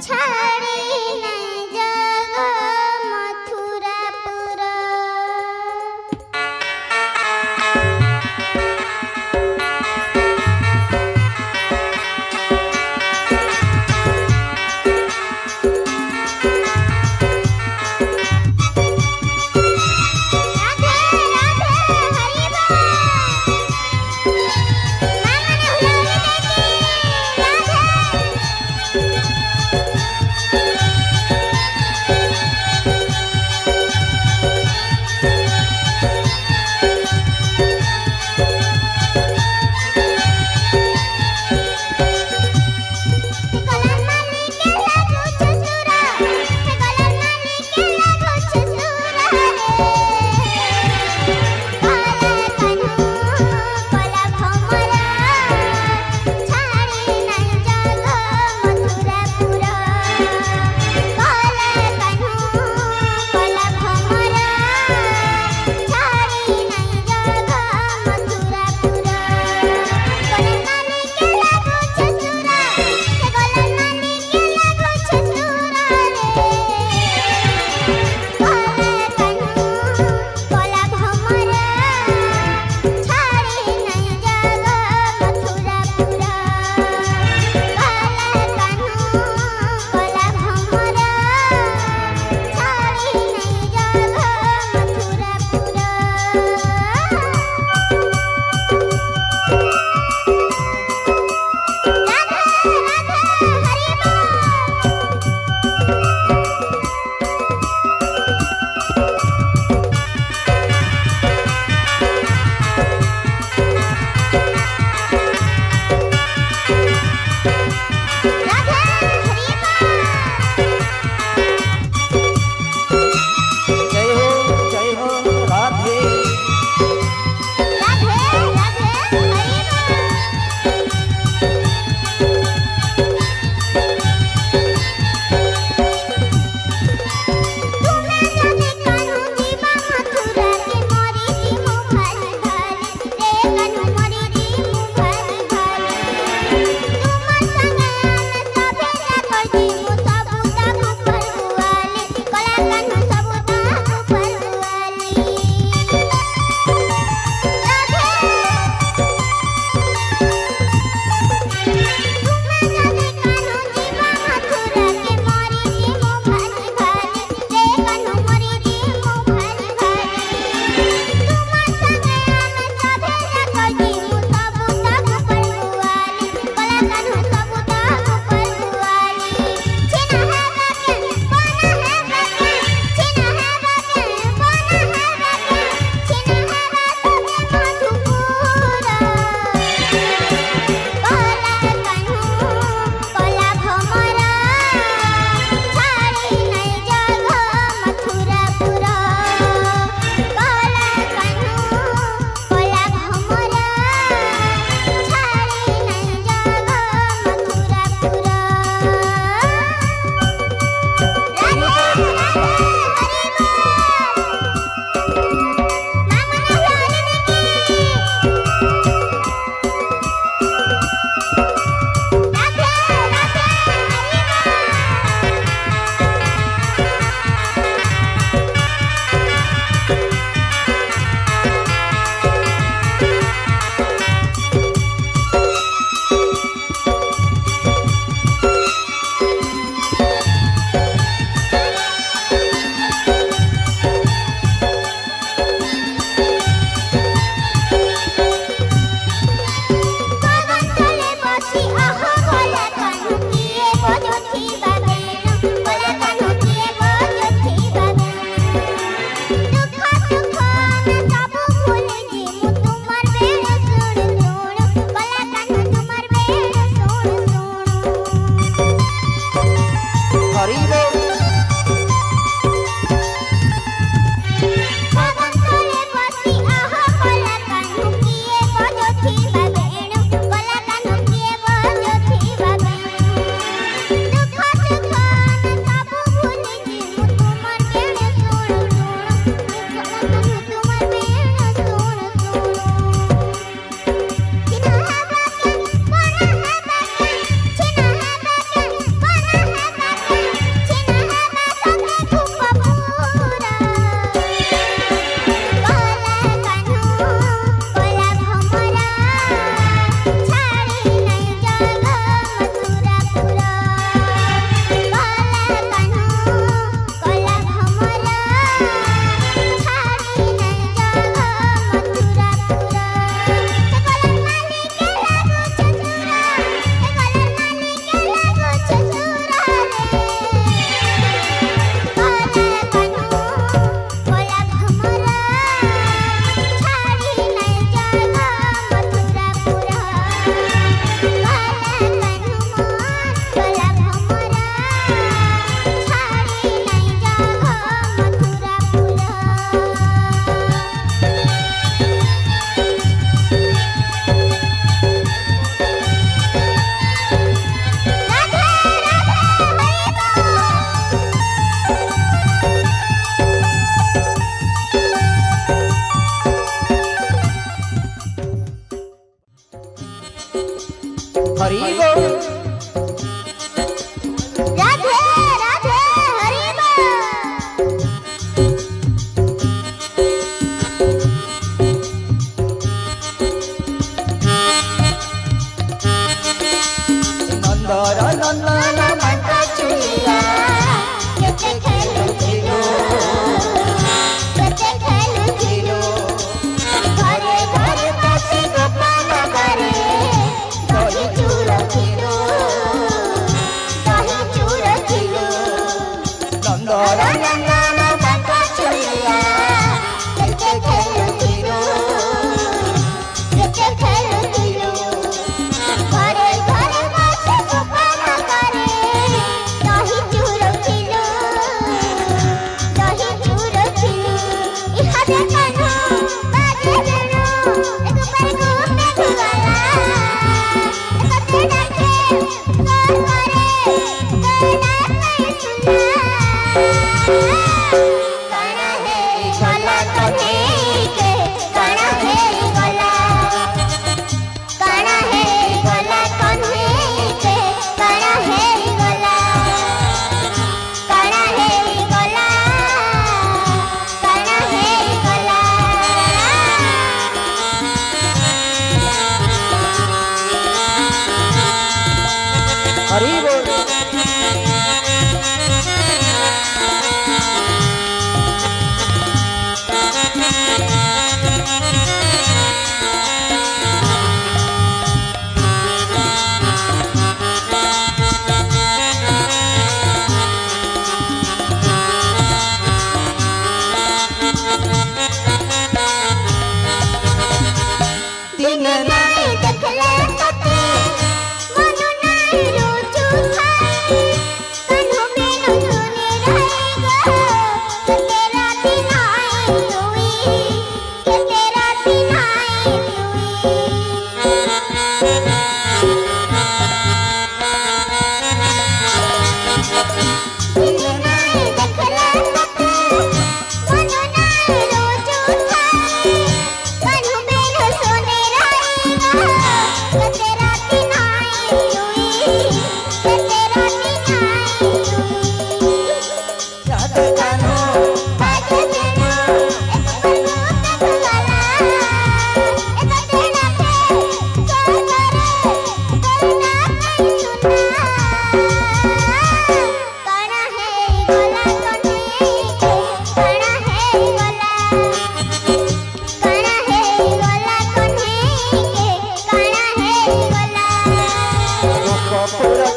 छाड़ी नहीं जग मथुरापुर। छाड़ी नहीं जग मथुरापुर।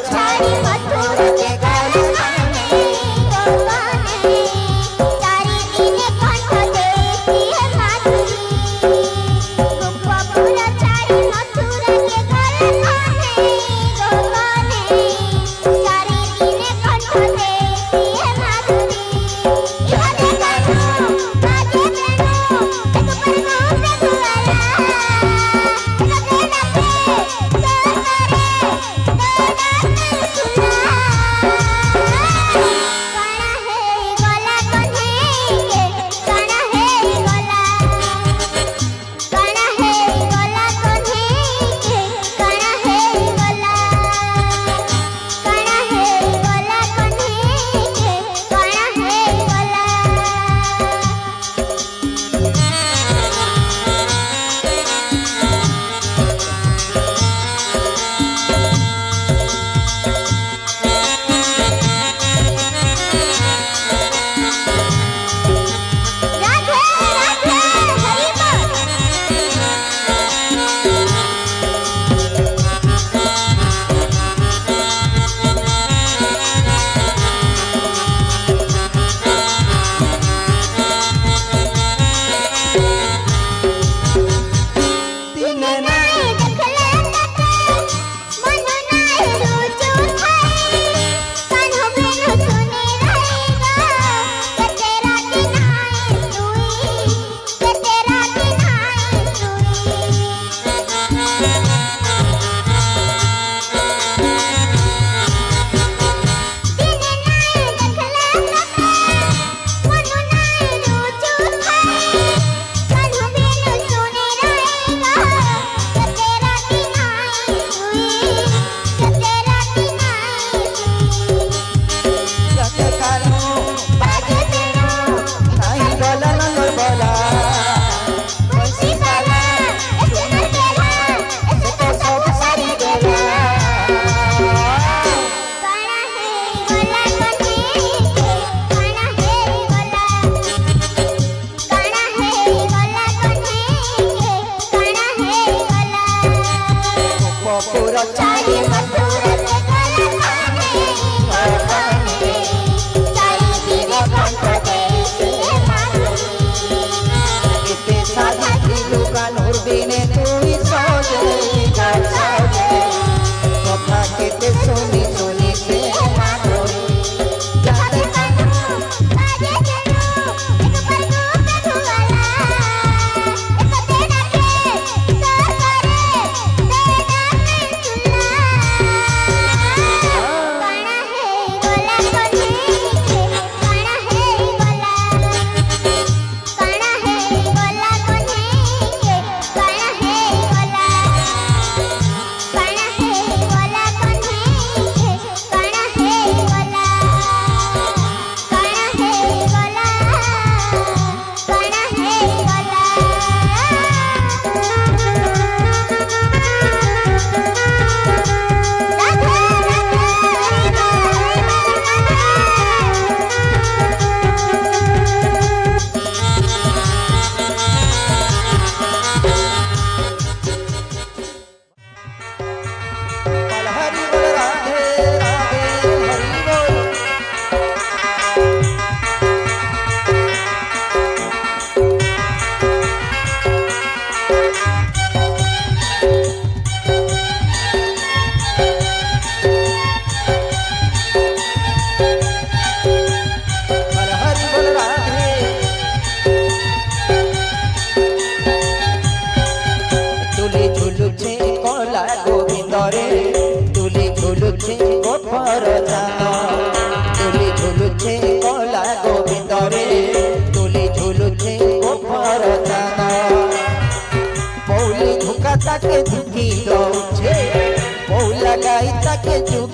छाड़ी मथुर के घर में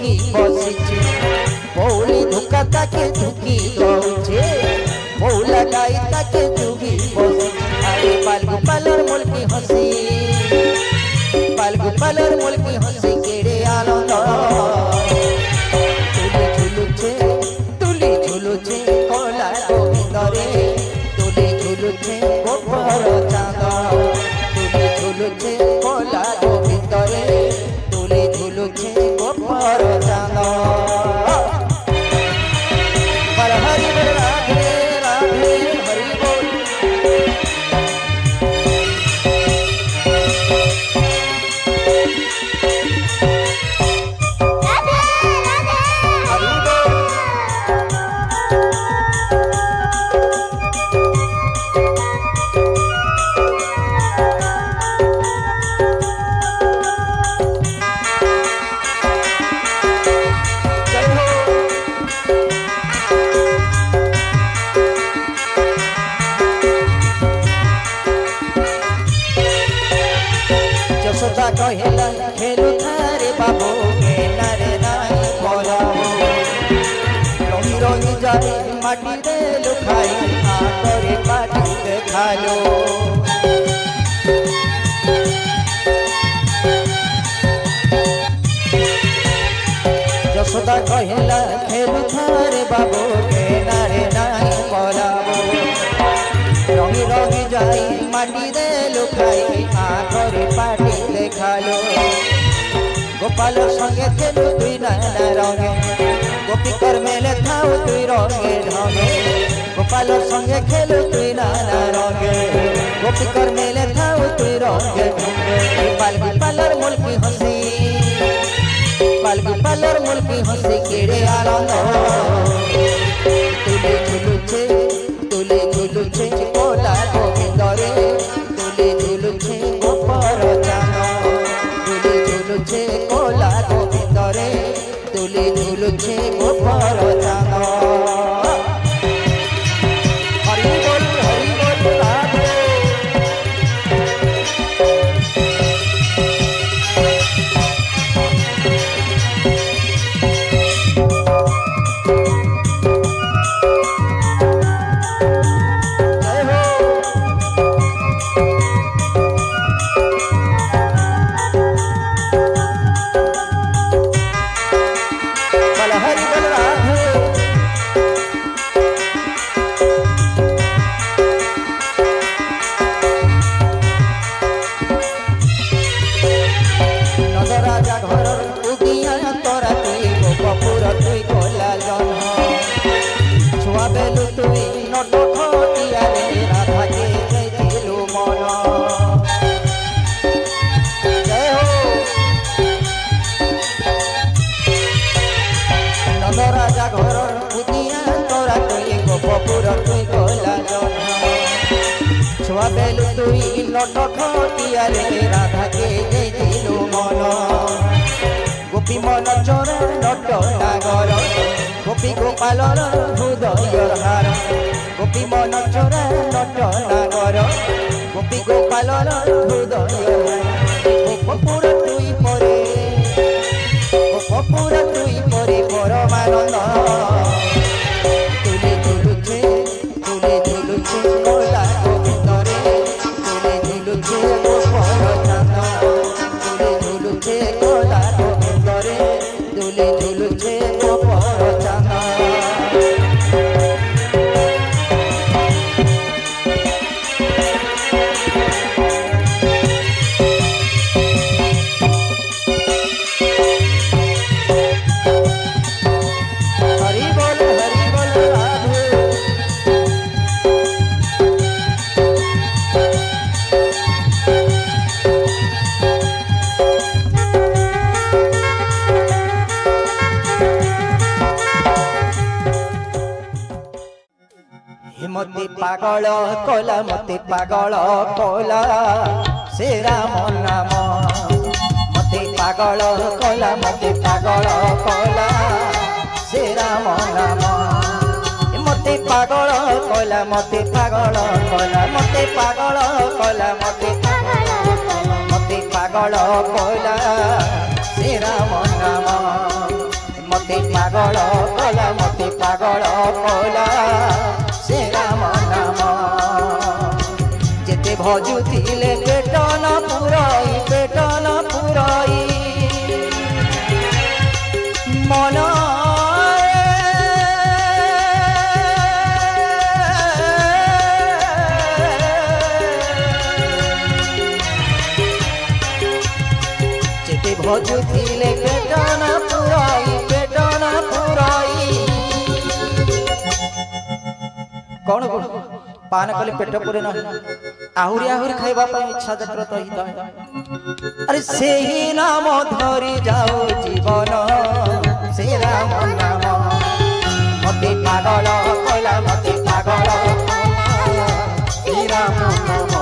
झुकी बसिचे पौली धोका ताके झुकी दौचे पौला गाई ताके झुकी बसिचे अरे पालगु पालर मुल्की हसी पालगु पालर मुल्की हसी केड़े आनंद तुली झुलुचे कोला गोविंदरे तुली झुलुचे गोपर चांद तुली झुलुचे कोला गोविंदरे तुली झुलुचे गोपर चांद पर हरि बोल राधे राधे हरि बोल कहला खेलु थारे बाबू के नारे नाई बोलाओ रंगी रंगी जाए माटी दे लुखाई आकरे पाटी देखालो यशोदा कहला खेलु थारे बाबू के नारे नाई बोलाओ रंगी रंगी जाए माटी दे लुखाई आकरे पाटी देखालो गोपाल संगे खेलु तुई नाना रंगे गोपीकर मेले थाउ तुई रंगे ढंगे गोपाल संगे खेलु तुई नाना रंगे गोपीकर मेले थाउ तुई रंगे ढंगे पालगी पालर मुल्की हंसी पालगी पालर मुल्की हंसी केड़े आनंद तुले झुलुचे कोला गोविंदरे तुले झुलुचे गोपर चांद तुले झुलुचे कोला गोविंदरे तुले झुलुचे गोपर चांद हरि बोल राधे छुआ बेलु तुई लट खटियारे राधा के देलु मन गोपी मन चोरा लट नागर गोपी गोपालर हृदयर हार गोपी मन चोरा लट नागर गोपी गोपालर हृदयर गोपुर तुई परे गोपुर तुई परे परमानंद तुले झुलुचे कोला गोविंदरे तुले झुलुचे गोपर चांद तुले झुलुचे कोला गोविंदरे तुले झुलुचे गोपर चांद मते पागल कोला मते पागल कोला से राम नाम मते पागल कोला मते पागल कोला से राम नाम मते पागल कोला मते पागल कोला मते पागल कोला मते पागल कोला से राम नाम मते पागल कला मते पागल कला से राम नाम जेते भजुथिले पेट न पुराई मन जेते भजुथिले पेट न पुराई कौन पान कले पेट पुरे न आहुरी आहुरी खाइबा पर इच्छा जाग्रत हित अरे से ही नाम धरी जाओ जीवन से राम नाम मते पागल कला मते पागल श्री राम नाम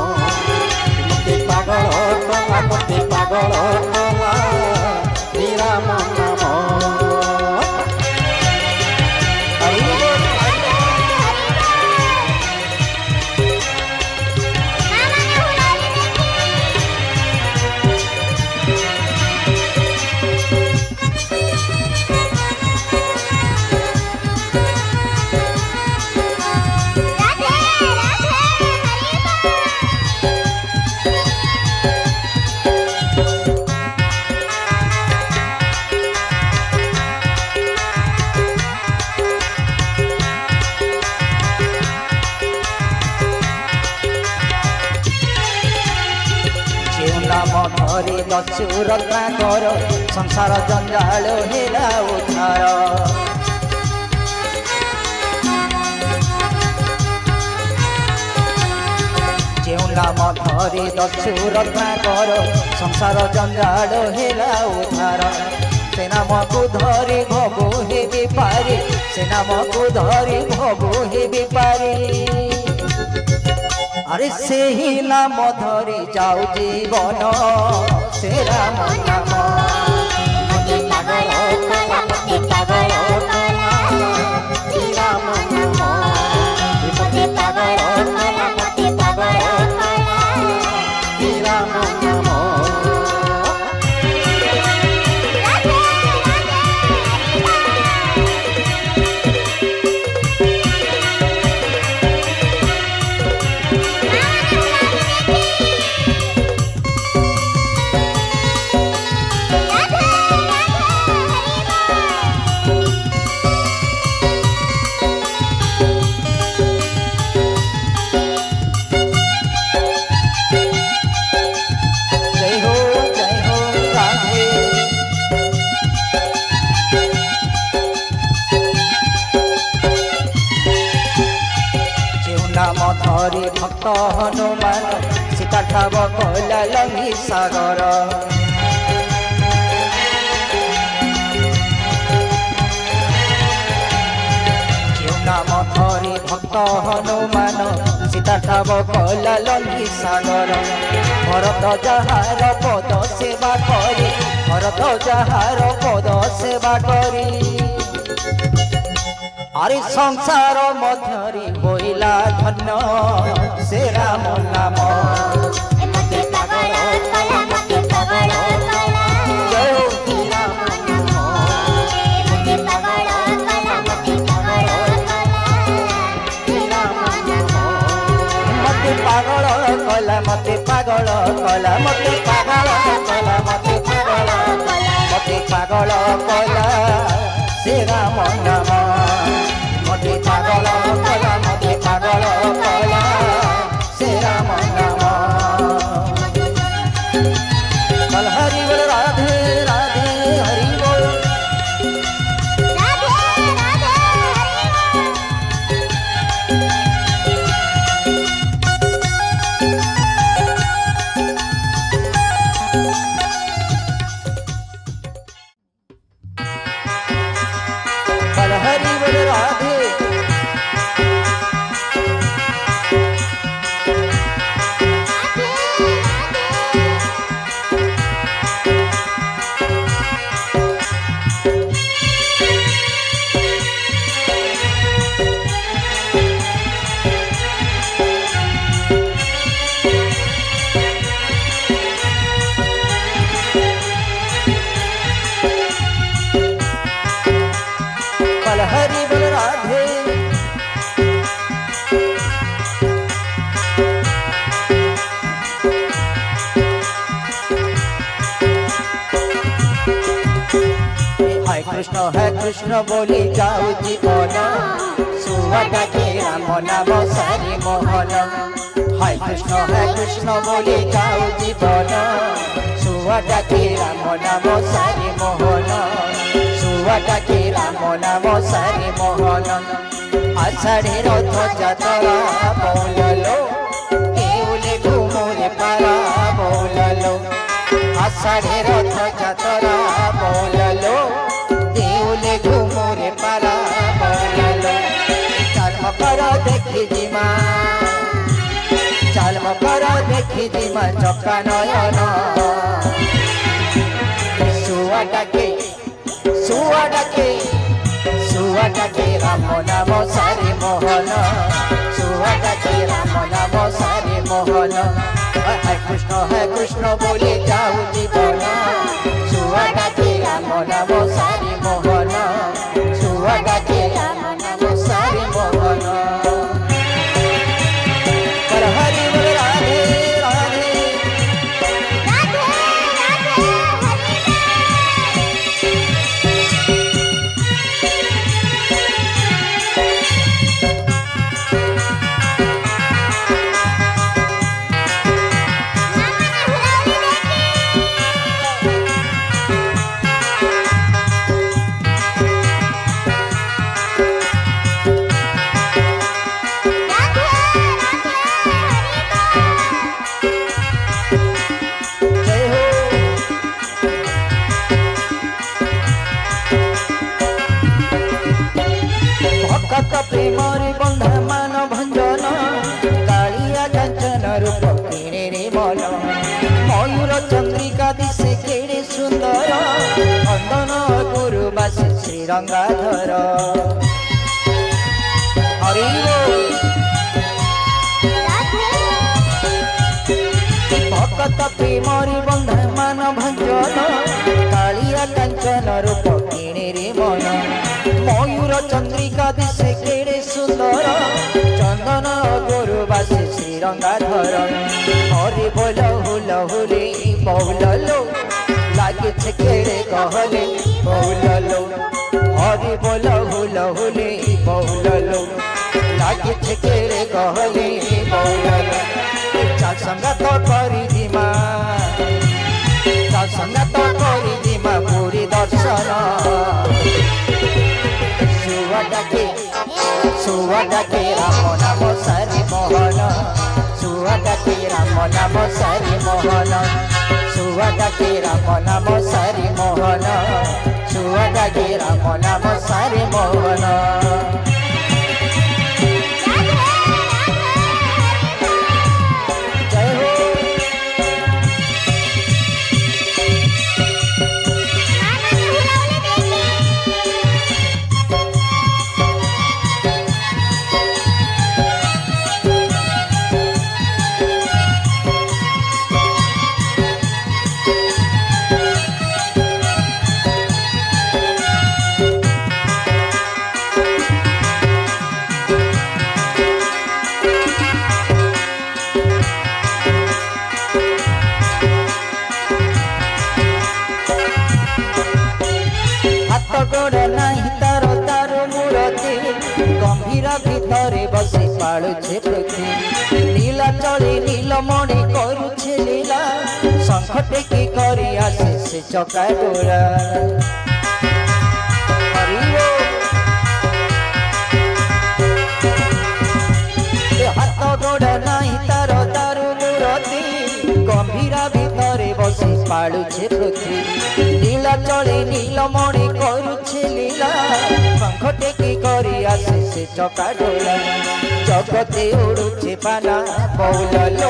मते पागल कला मते पागल कला श्री राम नाम धरी दस्यु रत्नाकर संसार जंजाल हेला उद्धार जो नाम धरी दस्यु रत्नाकर संसार जंजाल हेला उद्धार से नाम को धरी भगो हे बेपारी से नाम को धरी भगो हे बेपारी अरे से ही नाम धरी जाऊ जीवन से राम नाम मते पागल कला मते पागल कला श्री राम नाम मते पागल कला मते पागल कला श्री राम नाम धरी भक्त हनुमान सीता ठाव कहला लंघी सागर जो नाम धरी भक्त हनुमान सीता ठाव कहला लंघी सागर भरत जहार पद सेवा करी भरत जहार पद सेवा करी अरे संसार मध्यरी बोइला धन्य से राम नाम मते पागल कला मते पागल कला जय हो श्री राम नाम मते पागल कला मते पागल कला श्री राम नाम मते पागल कला मते पागल कला मते पागल कला मते पागल कला मते पागल कला श्री राम नाम मते पागल कला मते पागल कला से राम नाम कल हरि बोल राधे राधे हरि बोल राधे राधे कल हरि बोल राधे हरि बोल राधे है कृष्ण बोली जाऊ जीवन सुवटा के राम नाम सारी मोहन है कृष्ण बोली जाऊ जीवन सुवटा के राम नाम सारी मोहन सुवटा के राम नाम सारी मोहन आषाढ़ी रथ जातरा बोललो केउले घुमुरे पारा बोललो आषाढ़ी रथ जातरा बोललो देउले घुमुरे पारा बोललो चल मकर देखी जिमा चल मकर देखी जिमा चक्का नयन सुआ डाके राम नाम सारी मोहन सुआ डाके राम नाम सारी मोहन है कृष्ण बोले जाऊ जीवन सुआ डाके राम नाम सारी मोहन सुआ डाके राम नाम सारी मोहन पर हरि बोल राधे राधे प्रेमरे बंधा मान भंजन कालिया कांचन रूप किणे रे मन मयूर चंद्रिका दिशे केड़े सुंदर वंदन गुरुवास श्री रंगाधर हरि भक्त प्रेमरे बंधा मान भंजन कालिया कांचन रूप किणे रे मन मयूर चंद्रिका दिशे केड़े सुंदर चंदन गुरुवास श्री रंगाधर हरि बोल हुल हुली बहुललो लागे केड़े कहले बहुललो हरि बोल हुल हुली बहुललो लागे केड़े कहले बहुललो चाल संगत करी दिमा चाल संगत करी दिमा पूरी दर्शन सुआ डाके राम नाम सारी मोहन सुआ डाके राम नाम सारी मोहन सुआ डाके राम नाम सारी मोहन सुआ डाके राम नाम सारी मोहन नीला चली नीलमणि करुछे लीला संकटे की करी आसे से चका डोरा हाथ गोड़ नहीं तार दारु मूरती गंभीरा भितरे बसी पालुछे पृथ्वी नीला चली नीलमणि करुछे लीला संकटे की करी आसे से चका डोरा जगते उड़ुचे पाना बहुललो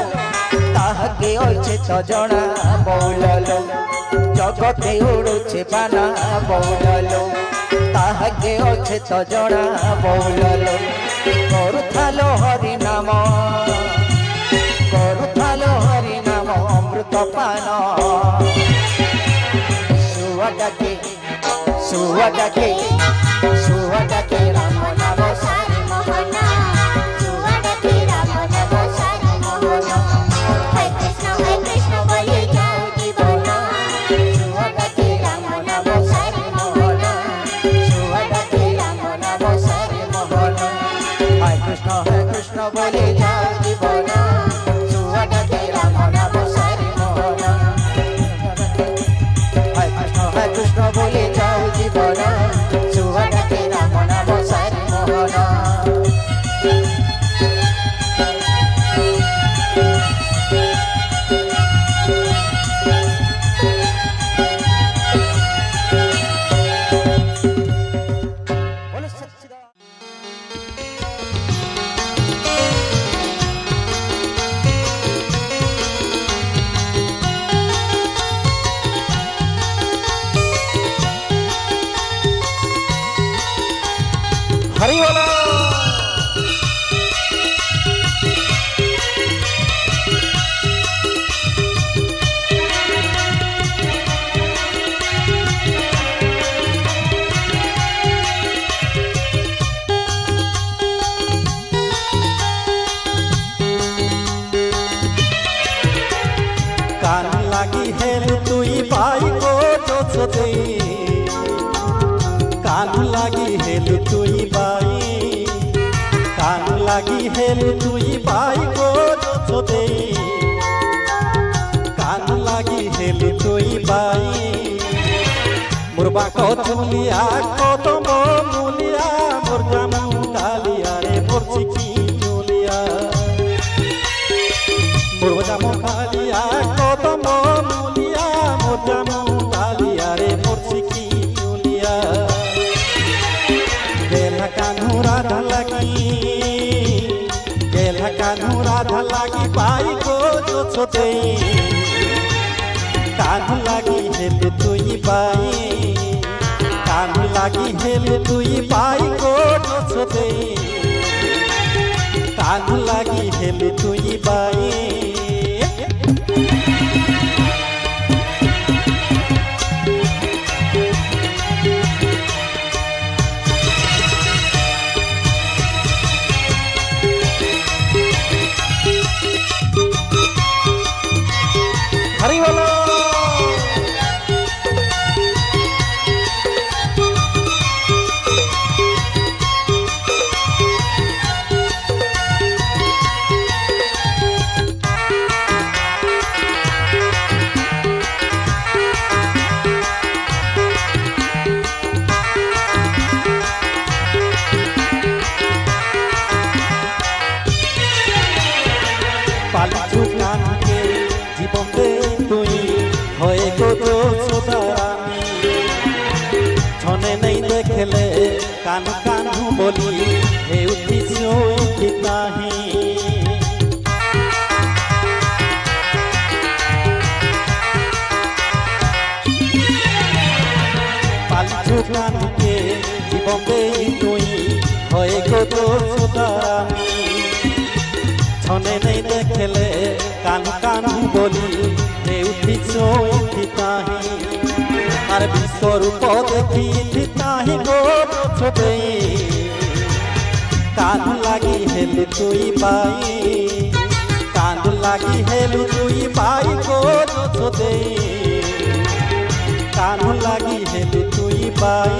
ताहके होइछे तो जना बहुललो जगते उड़ुचे पाना बहुललो ताहके होइछे तो जना बहुललो करुथालो हरि नाम अमृत पान सुआ सुआ डाके राम नाम सारे मोहन सुआ डाके राम नाम सारे मोहन हे कृष्ण बोले जाओ जीवन सुआ डाके राम नाम सारे मोहन सुआ डाके राम नाम सारे मोहन हाय कृष्ण बोले जाओ जीवन सुआ डाके राम नाम सारे मोहन हाय कृष्ण बोले जाओ जीवन सुआ डाके राम नाम सारे मोहन हरि बोलो कान लागी हेल तुई पाई को दोछते कान लागी हेल तुई बाई कान लागी हेल तुई बाई को दोछते कान लागी हेल तुई बाई मुरबा को चुलिया को तो मुलिया मोर जामु डालिया रे मोर चिकी चुलिया मुरबा जामु डालिया को तो मुलिया मोर जामु डालिया रे मोर चिकी चुलिया गेला कान्हू राधा लागी पाई को जोछते कान्हू लागी हेल तुई बाई कान्हू लागी हेल तुई पाई को जोछते कान्हू लागी हेल तुई बाई हरि बोलो पालतू कान के जीवन दे तुई होए को तो सुदारानी छने नहीं देखले कान कान्हू बोली हे उठी सोई नाही पालतू कान के जीवन दे तुई होए को तो सुदारानी छने नहीं देखले कान कान्हू बोली हे उठी सोई नाही আর বিশ্বরূপ দেখি তাহি গো ছোটে কান লাগি হেলু তুই পাই কান লাগি হেলু তুই পাই গো ছোটে কান লাগি হেলু তুই পাই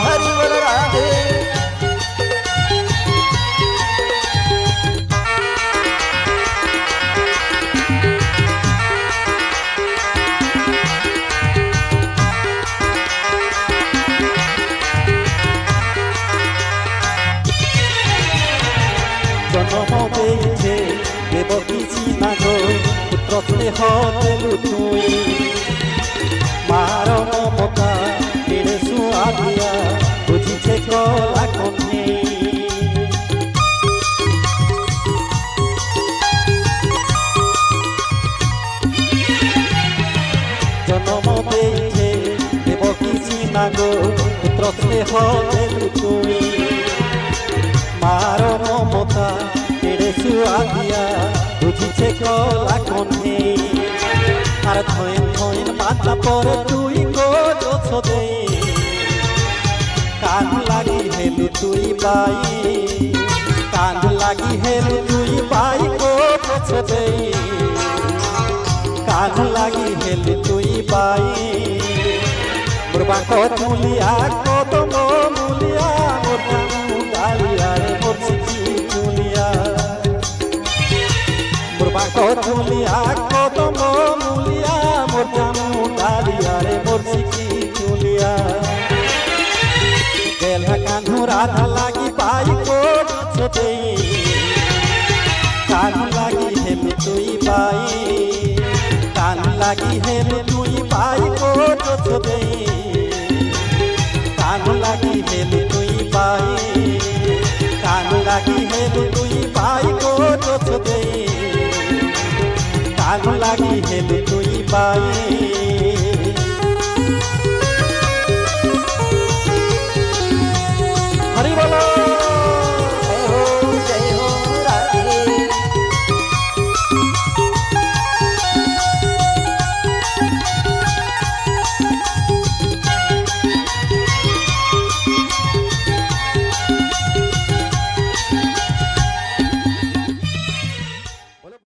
हरि बोल राधे জন্ম পেয়েছে দেবকী সীমাগো পুত্র স্নেহ দেলু তুই মার মমতা কেড়ে সুয়াদিয়া বুঝিছে কলা কন্যে গো পুত্র স্নেহ দেলু তুই মার মমতা কেড়ে শুয়া দিয়া বুঝিছে কলা কনে আর ধয়েন ধয়েন বাঁচা পরে তুই গো দোষ দে কান লাগি হেলু তুই বাই কান লাগি হেলু তুই বাই গো দোষ দে কান লাগি হেলু তুই বাই মুরবাঙ্ক তুলিয়া কদম মুলিয়া মোর জামু ডালিয়া রে মোর চিঠি তুলিয়া মুরবাঙ্ক তুলিয়া কদম মুলিয়া মোর জামু ডালিয়া রে মোর চিঠি তুলিয়া বেলা কানু রাধা লাগি পাই কোট ছোটে কান লাগি হেলু তুই বাই কান লাগি হেলু তুই বাই কোট ছোটে কান লাগি হেলু তুই বাই কান লাগি হেলু তুই বাই কোট ছোটে কান লাগি হেলু তুই বাই